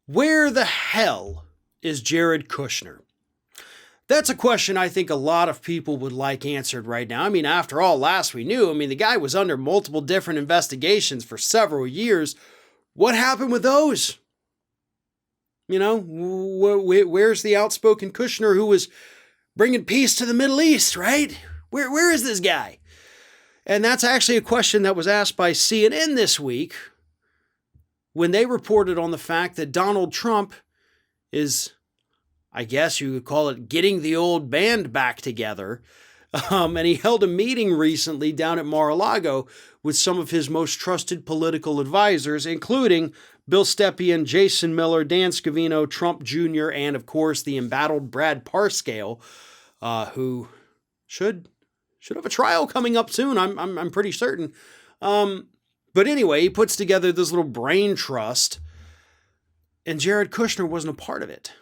Where the hell is Jared Kushner? That's a question I think a lot of people would like answered right now. I mean, after all, last we knew, the guy was under multiple different investigations for several years. What happened with those? Where's the outspoken Kushner who was bringing peace to the Middle East, right? Where is this guy? And that's actually a question that was asked by CNN this week when they reported on the fact that Donald Trump is, I guess you could call it, getting the old band back together. And he held a meeting recently down at Mar-a-Lago with some of his most trusted political advisors, including Bill Stepien, Jason Miller, Dan Scavino, Trump Jr., and of course the embattled Brad Parscale, who should have a trial coming up soon. I'm pretty certain. But anyway, he puts together this little brain trust, and Jared Kushner wasn't a part of it.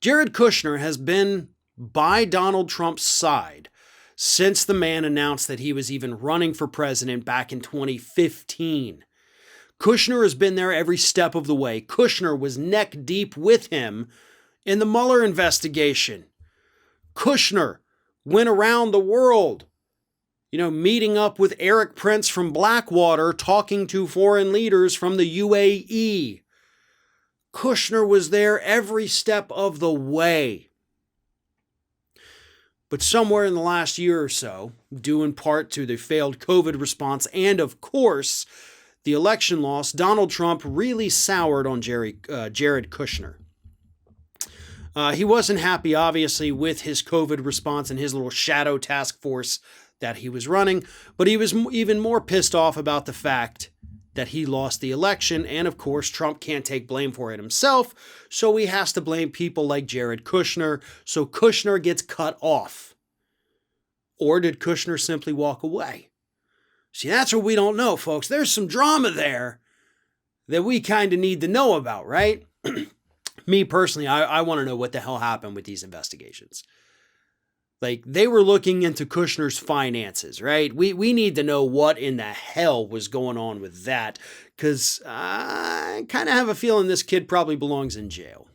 Jared Kushner has been by Donald Trump's side since the man announced that he was even running for president back in 2015. Kushner has been there every step of the way. Kushner was neck deep with him in the Mueller investigation. Kushner went around the world, meeting up with Eric Prince from Blackwater, talking to foreign leaders from the UAE. Kushner was there every step of the way. But somewhere in the last year or so, due in part to the failed COVID response and, of course, the election loss, Donald Trump really soured on Jared Kushner. He wasn't happy, obviously, with his COVID response and his little shadow task force that he was running, but he was even more pissed off about the fact that he lost the election, and of course, Trump can't take blame for it himself, so he has to blame people like Jared Kushner, so Kushner gets cut off. Or did Kushner simply walk away? See, that's what we don't know, folks. There's some drama there that we kind of need to know about, right? Me personally, I want to know what the hell happened with these investigations. Like, they were looking into Kushner's finances, right? We need to know what in the hell was going on with that, because I kind of have a feeling this kid probably belongs in jail.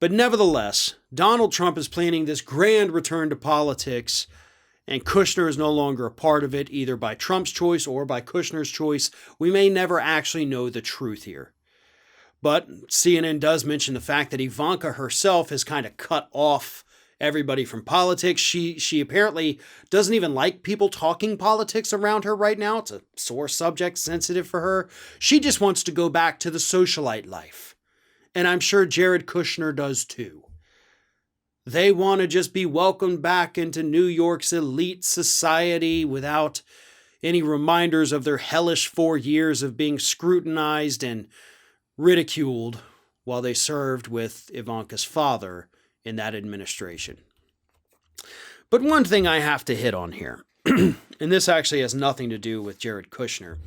But nevertheless, Donald Trump is planning this grand return to politics, and Kushner is no longer a part of it, either by Trump's choice or by Kushner's choice. We may never actually know the truth here. But CNN does mention the fact that Ivanka herself has kind of cut off everybody from politics. She apparently doesn't even like people talking politics around her right now. It's a sore subject, sensitive for her. She just wants to go back to the socialite life. And I'm sure Jared Kushner does too. They want to just be welcomed back into New York's elite society without any reminders of their hellish 4 years of being scrutinized and ridiculed while they served with Ivanka's father in that administration. But one thing I have to hit on here, and this actually has nothing to do with Jared Kushner.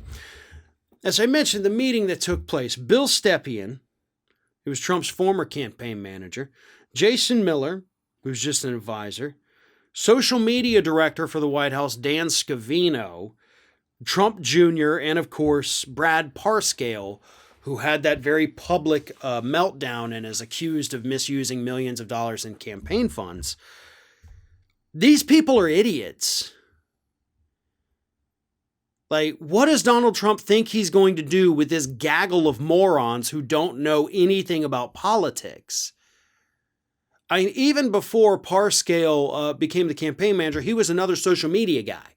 As I mentioned, the meeting that took place, Bill Stepien, who was Trump's former campaign manager, Jason Miller, who's just an advisor, social media director for the White House, Dan Scavino, Trump Jr., and of course, Brad Parscale, who had that very public meltdown and is accused of misusing millions of dollars in campaign funds. These people are idiots. Like, what does Donald Trump think he's going to do with this gaggle of morons who don't know anything about politics? I mean, even before Parscale became the campaign manager, he was another social media guy.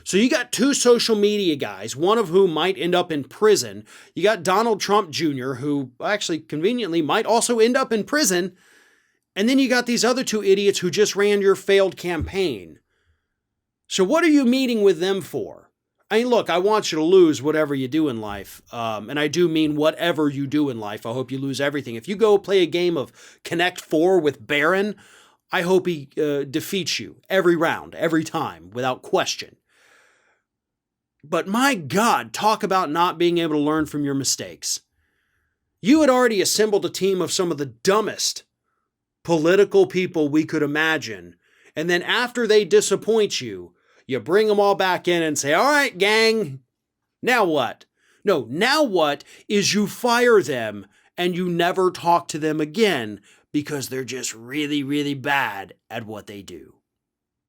So you got two social media guys, one of whom might end up in prison. You got Donald Trump Jr., who actually conveniently might also end up in prison. And then you got these other two idiots who just ran your failed campaign. So what are you meeting with them for? I mean, look, I want you to lose whatever you do in life. And I do mean whatever you do in life. I hope you lose everything. If you go play a game of Connect 4 with Barron, I hope he defeats you every round, every time, without question. But my God, talk about not being able to learn from your mistakes. You had already assembled a team of some of the dumbest political people we could imagine. And then after they disappoint you, you bring them all back in and say, all right, gang, now what? No, now what is you fire them and you never talk to them again because they're just really, really bad at what they do.